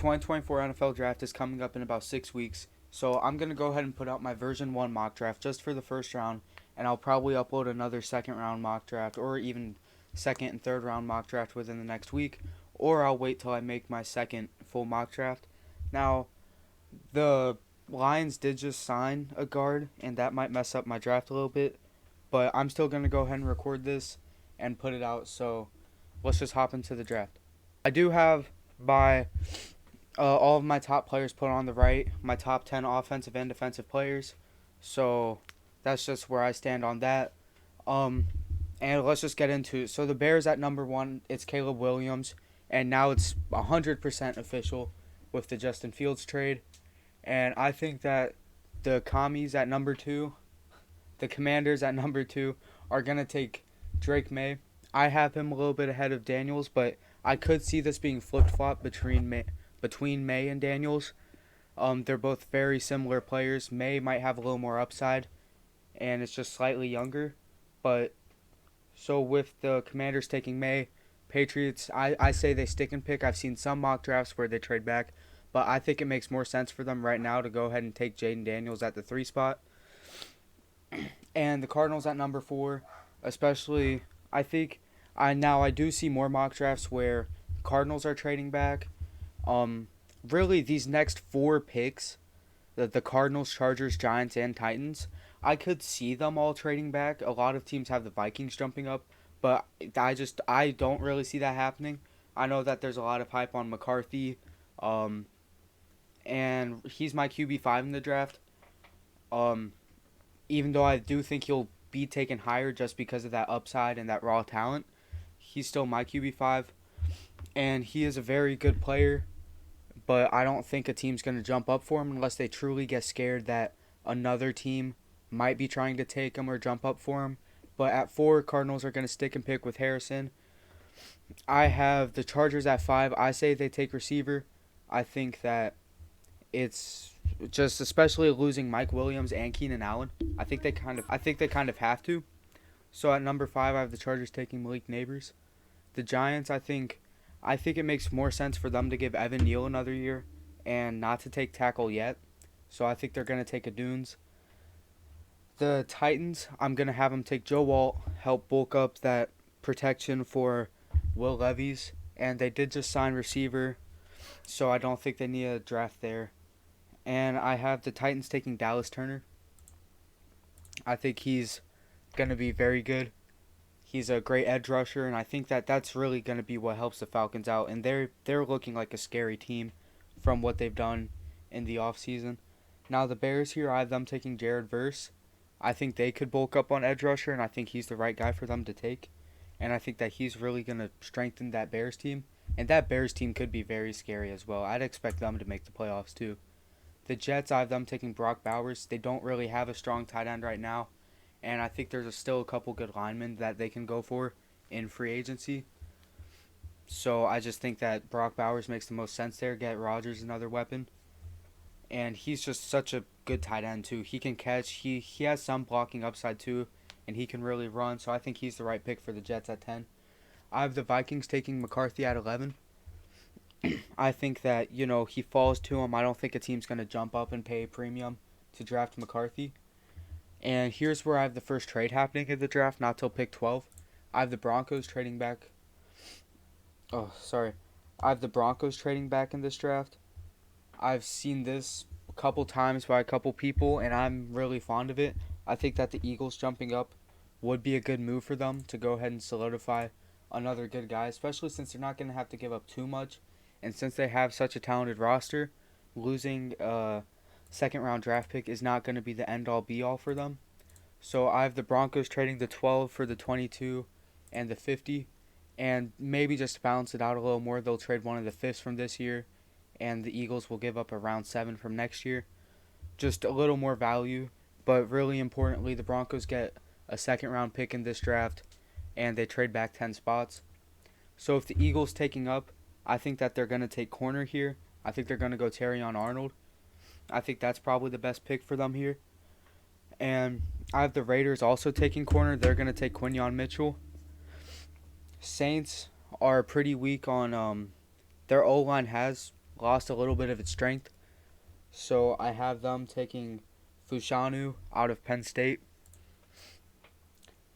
2024 NFL Draft is coming up in about 6 weeks, so I'm going to go ahead and put out my version 1 mock draft just for the first round, and I'll probably upload another second round mock draft or even second and third round mock draft within the next week, or I'll wait till I make my second full mock draft. Now, the Lions did just sign a guard, and that might mess up my draft a little bit, but I'm still going to go ahead and record this and put it out, so let's just hop into the draft. I do have by all of my top players put on the right, my top 10 offensive and defensive players. So that's just where I stand on that. And let's just get into it. So the Bears at number 1, it's Caleb Williams. And now it's 100% official with the Justin Fields trade. And I think that the Commies at number 2, the Commanders at number 2, are going to take Drake May. I have him a little bit ahead of Daniels, but I could see this being flip-flop between May and Daniels. They're both very similar players. May might have a little more upside, and it's just slightly younger. But so with the Commanders taking May, Patriots, I say they stick and pick. I've seen some mock drafts where they trade back, but I think it makes more sense for them right now to go ahead and take Jaden Daniels at the 3 spot. And the Cardinals at number 4, especially, I think I do see more mock drafts where Cardinals are trading back. Really, these next 4 picks, the Cardinals, Chargers, Giants, and Titans, I could see them all trading back. A lot of teams have the Vikings jumping up, but I don't really see that happening. I know that there's a lot of hype on McCarthy, and he's my QB5 in the draft. Even though I do think he'll be taken higher just because of that upside and that raw talent, he's still my QB5, and he is a very good player, but I don't think a team's going to jump up for him unless they truly get scared that another team might be trying to take him or jump up for him. But at 4, Cardinals are going to stick and pick with Harrison. I have the Chargers at 5. I say they take receiver. I think that it's just, especially losing Mike Williams and Keenan Allen, I think they kind of have to. So at number 5, I have the Chargers taking Malik Neighbors. The Giants, I think it makes more sense for them to give Evan Neal another year and not to take tackle yet. So I think they're going to take a Dunes. The Titans, I'm going to have them take Joe Walt, help bulk up that protection for Will Levis. And they did just sign receiver, so I don't think they need a draft there. And I have the Titans taking Dallas Turner. I think he's going to be very good. He's a great edge rusher, and I think that that's really going to be what helps the Falcons out. And they're looking like a scary team from what they've done in the offseason. Now the Bears here, I have them taking Jared Verse. I think they could bulk up on edge rusher, and I think he's the right guy for them to take. And I think that he's really going to strengthen that Bears team. And that Bears team could be very scary as well. I'd expect them to make the playoffs too. The Jets, I have them taking Brock Bowers. They don't really have a strong tight end right now. And I think there's still a couple good linemen that they can go for in free agency. So I just think that Brock Bowers makes the most sense there. Get Rodgers another weapon. And he's just such a good tight end too. He can catch. He has some blocking upside too. And he can really run. So I think he's the right pick for the Jets at 10. I have the Vikings taking McCarthy at 11. I think that, he falls to him. I don't think a team's going to jump up and pay a premium to draft McCarthy. And here's where I have the first trade happening in the draft, not till pick 12. I have the Broncos trading back. I have the Broncos trading back in this draft. I've seen this a couple times by a couple people, and I'm really fond of it. I think that the Eagles jumping up would be a good move for them to go ahead and solidify another good guy, especially since they're not going to have to give up too much. And since they have such a talented roster, losing a second-round draft pick is not going to be the end-all, be-all for them. So I have the Broncos trading the 12 for the 22 and the 50. And maybe just to balance it out a little more, they'll trade one of the fifths from this year, and the Eagles will give up a round 7 from next year. Just a little more value. But really importantly, the Broncos get a second-round pick in this draft, and they trade back 10 spots. So if the Eagles taking up, I think that they're going to take corner here. I think they're going to go Terrion Arnold. I think that's probably the best pick for them here. And I have the Raiders also taking corner. They're going to take Quinyon Mitchell. Saints are pretty weak on their O-line has lost a little bit of its strength. So I have them taking Fushanu out of Penn State.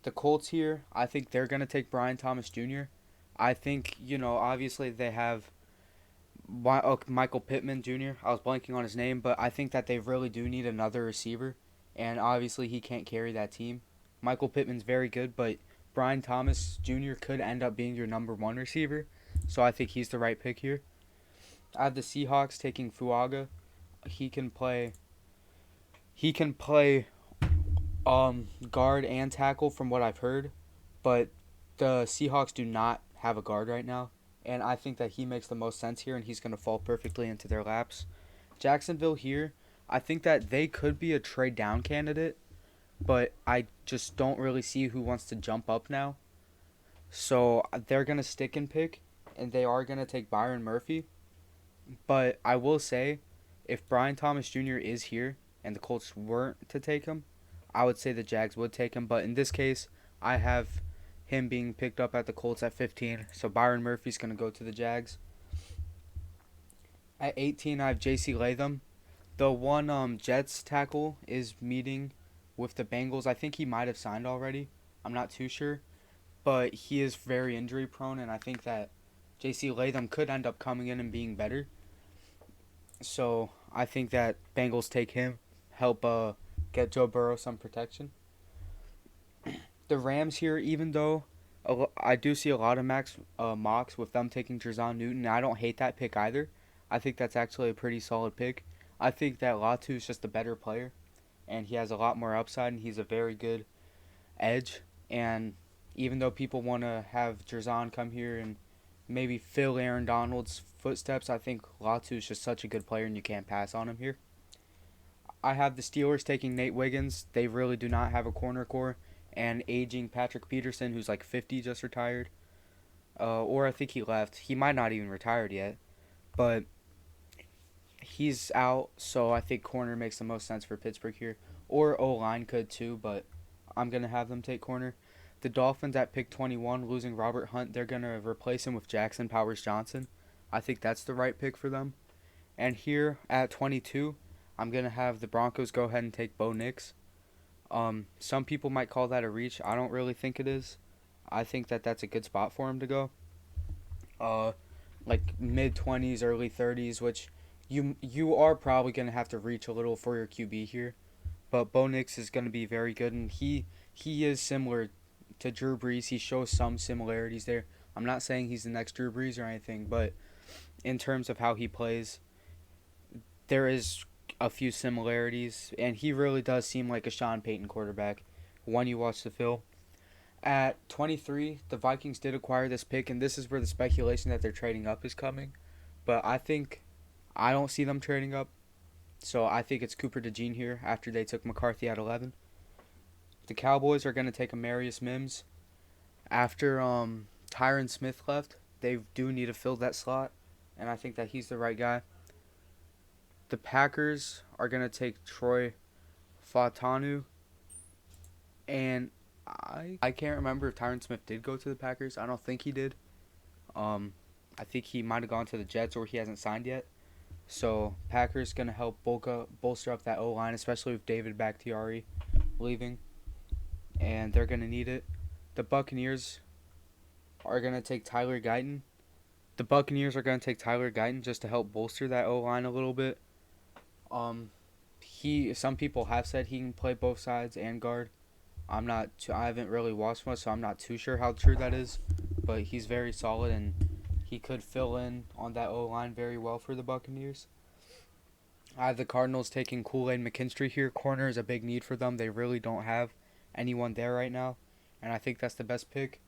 The Colts here, I think they're going to take Brian Thomas Jr. I think, obviously they have Michael Pittman Jr. I was blanking on his name, but I think that they really do need another receiver. And obviously he can't carry that team. Michael Pittman's very good, but Brian Thomas Jr. could end up being your number one receiver. So I think he's the right pick here. I have the Seahawks taking Fuaga. He can play. He can play guard and tackle from what I've heard, but the Seahawks do not have a guard right now, and I think that he makes the most sense here, and he's going to fall perfectly into their laps. Jacksonville here, I think that they could be a trade down candidate, but I just don't really see who wants to jump up now. So they're going to stick and pick, and they are going to take Byron Murphy. But I will say, if Brian Thomas Jr. is here and the Colts weren't to take him, I would say the Jags would take him. But in this case, I have him being picked up at the Colts at 15. So Byron Murphy's going to go to the Jags. At 18, I have J.C. Latham. The one Jets tackle is meeting with the Bengals. I think he might have signed already. I'm not too sure. But he is very injury prone, and I think that J.C. Latham could end up coming in and being better. So I think that Bengals take him, help get Joe Burrow some protection. The Rams here, even though I do see a lot of mocks with them taking Jerzon Newton, and I don't hate that pick either. I think that's actually a pretty solid pick. I think that Latu is just a better player, and he has a lot more upside, and he's a very good edge. And even though people want to have Jerzon come here and maybe fill Aaron Donald's footsteps, I think Latu is just such a good player, and you can't pass on him here. I have the Steelers taking Nate Wiggins. They really do not have a corner core. And aging Patrick Peterson, who's like 50, just retired. Or I think he left. He might not even retired yet. But he's out, so I think corner makes the most sense for Pittsburgh here. Or O-line could too, but I'm going to have them take corner. The Dolphins at pick 21, losing Robert Hunt, they're going to replace him with Jackson Powers-Johnson. I think that's the right pick for them. And here at 22, I'm going to have the Broncos go ahead and take Bo Nix. Some people might call that a reach. I don't really think it is. I think that that's a good spot for him to go. Like mid-20s, early 30s, which you are probably going to have to reach a little for your QB here. But Bo Nix is going to be very good, and he is similar to Drew Brees. He shows some similarities there. I'm not saying he's the next Drew Brees or anything, but in terms of how he plays, there is a few similarities, and he really does seem like a Sean Payton quarterback when you watch the film. At 23, the Vikings did acquire this pick, and this is where the speculation that they're trading up is coming. But I don't see them trading up, so I think it's Cooper DeJean here after they took McCarthy at 11. The Cowboys are going to take Amarius Mims. After Tyron Smith left, they do need to fill that slot, and I think that he's the right guy. The Packers are going to take Troy Fautanu, and I can't remember if Tyron Smith did go to the Packers. I don't think he did. I think he might have gone to the Jets, or he hasn't signed yet. So Packers going to help bolster up that O-line, especially with David Bakhtiari leaving, and they're going to need it. The Buccaneers are going to take Tyler Guyton. Just to help bolster that O-line a little bit. Some people have said he can play both sides and guard. I haven't really watched much, so I'm not too sure how true that is. But he's very solid, and he could fill in on that O-line very well for the Buccaneers. I have the Cardinals taking Kool-Aid McKinstry here. Corner is a big need for them. They really don't have anyone there right now, and I think that's the best pick.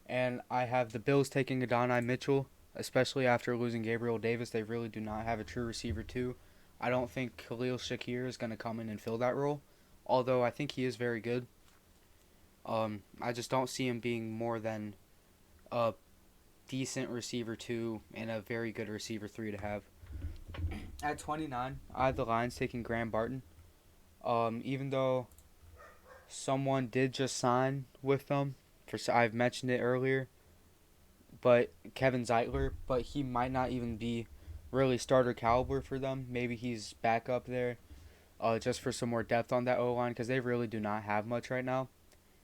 And I have the Bills taking Adonai Mitchell, especially after losing Gabriel Davis. They really do not have a true receiver too. I don't think Khalil Shakir is going to come in and fill that role, although I think he is very good. I just don't see him being more than a decent receiver 2 and a very good receiver 3 to have. At 29, I have the Lions taking Graham Barton. Even though someone did just sign with them, I've mentioned it earlier, but Kevin Zeitler, but he might not even be really starter caliber for them. Maybe he's back up there, just for some more depth on that O line because they really do not have much right now.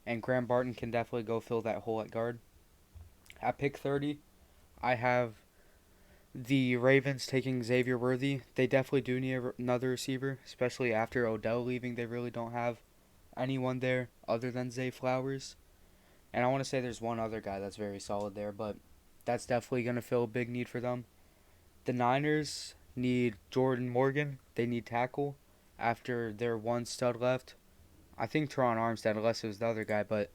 And Graham Barton can definitely go fill that hole at guard. At pick 30, I have the Ravens taking Xavier Worthy. They definitely do need another receiver, especially after Odell leaving. They really don't have anyone there other than Zay Flowers. And I want to say there's one other guy that's very solid there, but that's definitely going to fill a big need for them. The Niners need Jordan Morgan. They need tackle after their one stud left. I think Teron Armstead, unless it was the other guy, but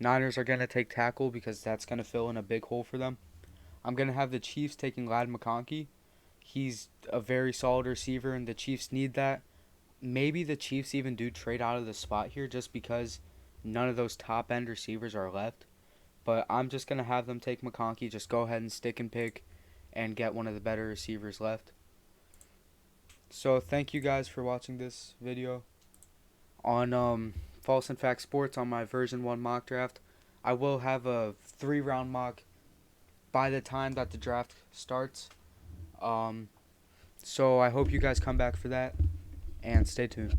Niners are going to take tackle because that's going to fill in a big hole for them. I'm going to have the Chiefs taking Ladd McConkey. He's a very solid receiver, and the Chiefs need that. Maybe the Chiefs even do trade out of the spot here just because none of those top end receivers are left. But I'm just going to have them take McConkey. Just go ahead and stick and pick and get one of the better receivers left. So thank you guys for watching this video on False and Fact Sports on my version 1 mock draft. I will have a 3-round mock by the time that the draft starts. So I hope you guys come back for that and stay tuned.